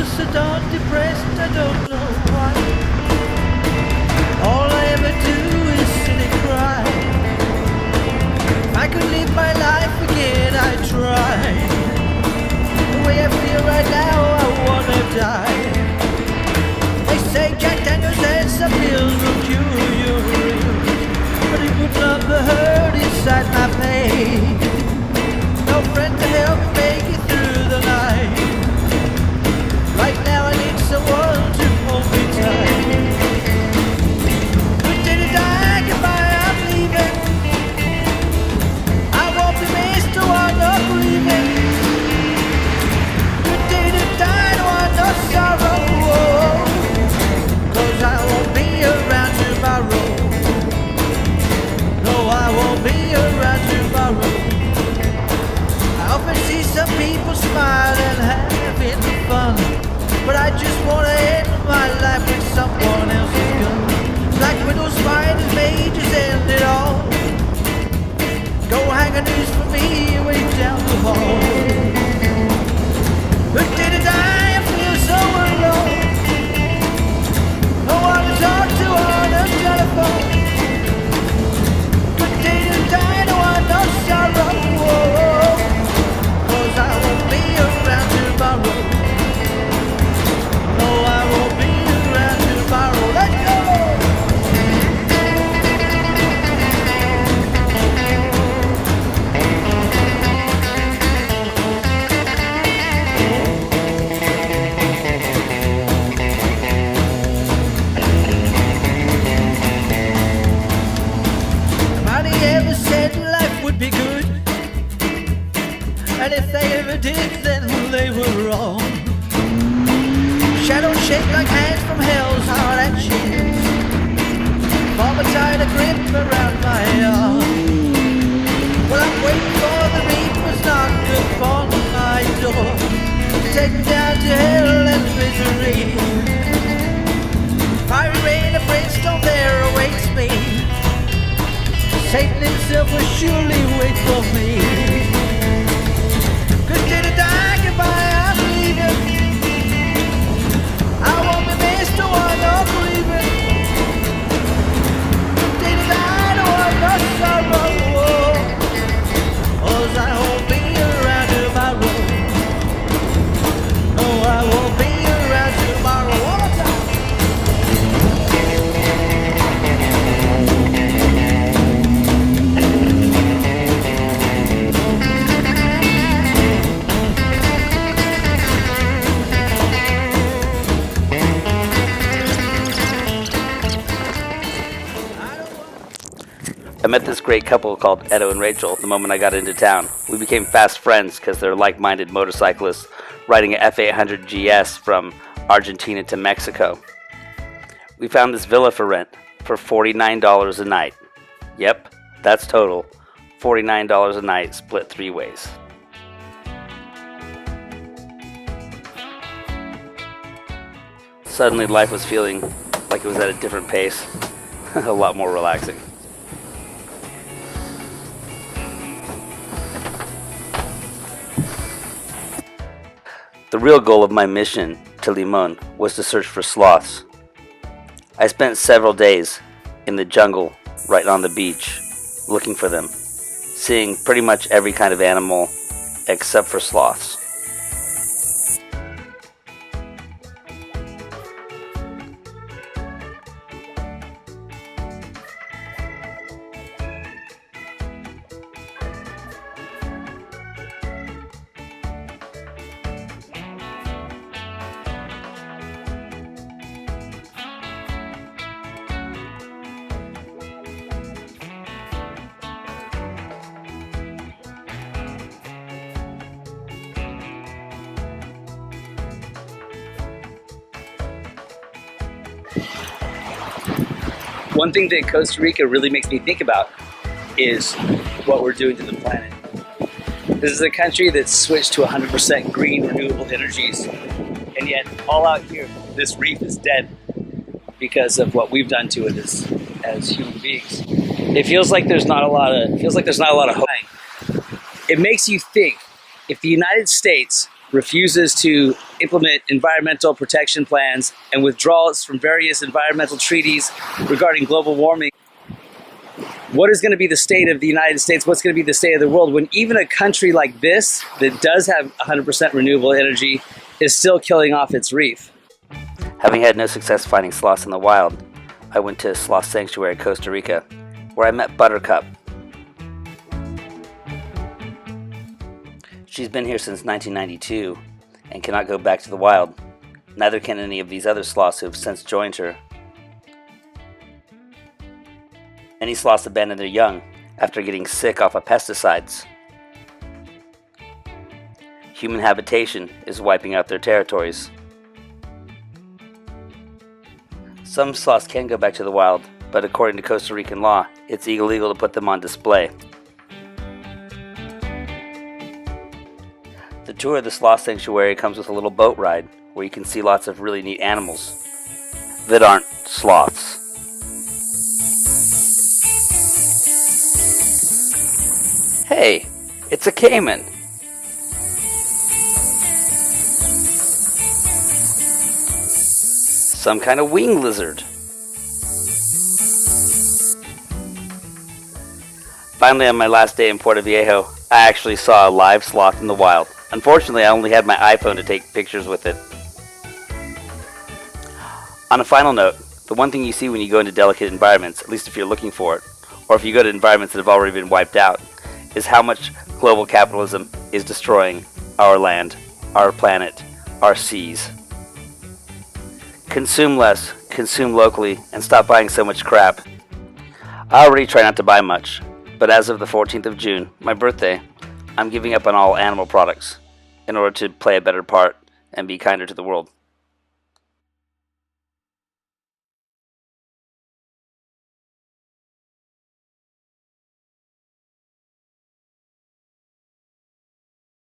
so darn depressed, I don't know why. All I ever do is sit and cry. If I could live my life again, I'd try. The way I feel right now, I wanna die. They say Jack Daniels and some pills will cure you, but it would not be heard inside my pain. No friend to help me make it through the night. Right now I need someone to hold me tight. Good day to die, goodbye, I'm leaving. I won't be missed, no I'm not grieving. Good day to die, no I'm not sorrow. Cause I won't be around tomorrow. No, I won't be around tomorrow. I often see some people smile and having fun, but I just wanna end my life with someone else's gun. Black widow spiders may just end it all. Go hang a news for me way down the hall. Good day to die, I feel so alone. No one to talk to on the telephone. Good day to die, no one knows sorrow. Cause I won't be around tomorrow. No, I won't be around tomorrow. Let's go! Nobody ever said life would be good, and if they ever did, then they were wrong. Shadows shake like hands from hell's hard and sheets. Mama tied a grip around my arm. Well, I'm waiting for the reapers knock upon my door. Take me down to hell and misery. Fiery rain of brimstone there awaits me. Satan himself will surely wait for me. Good day to die, goodbye, I'm leaving. I won't be missed, no one not grieving. Good day to die, no one not sorrow. Cause I won't be around tomorrow. No, I won't be around tomorrow. One more time. I met this great couple called Edo and Rachel the moment I got into town. We became fast friends because they're like-minded motorcyclists riding a F800 GS from Argentina to Mexico. We found this villa for rent for $49 a night. Yep, that's total. $49 a night split 3 ways. Suddenly life was feeling like it was at a different pace, a lot more relaxing. The real goal of my mission to Limon was to search for sloths. I spent several days in the jungle right on the beach looking for them, seeing pretty much every kind of animal except for sloths. One thing that Costa Rica really makes me think about is what we're doing to the planet. This is a country that's switched to 100% green renewable energies, and yet all out here, this reef is dead because of what we've done to it as human beings. It feels like there's not a lot of hope. It makes you think, if the United States refuses to implement environmental protection plans and withdrawals from various environmental treaties regarding global warming, what is going to be the state of the United States? What's going to be the state of the world when even a country like this that does have 100% renewable energy is still killing off its reef? Having had no success finding sloths in the wild, I went to a sloth sanctuary in Costa Rica, where I met Buttercup. She's been here since 1992 and cannot go back to the wild. Neither can any of these other sloths who have since joined her. Many sloths abandon their young after getting sick off of pesticides. Human habitation is wiping out their territories. Some sloths can go back to the wild, but according to Costa Rican law, it's illegal to put them on display. The tour of the sloth sanctuary comes with a little boat ride where you can see lots of really neat animals that aren't sloths. Hey, it's a caiman. Some kind of winged lizard. Finally, on my last day in Puerto Viejo, I actually saw a live sloth in the wild. Unfortunately, I only had my iPhone to take pictures with it. On a final note, the one thing you see when you go into delicate environments, at least if you're looking for it, or if you go to environments that have already been wiped out, is how much global capitalism is destroying our land, our planet, our seas. Consume less, consume locally, and stop buying so much crap. I already try not to buy much, but as of the 14th of June, my birthday, I'm giving up on all animal products in order to play a better part and be kinder to the world.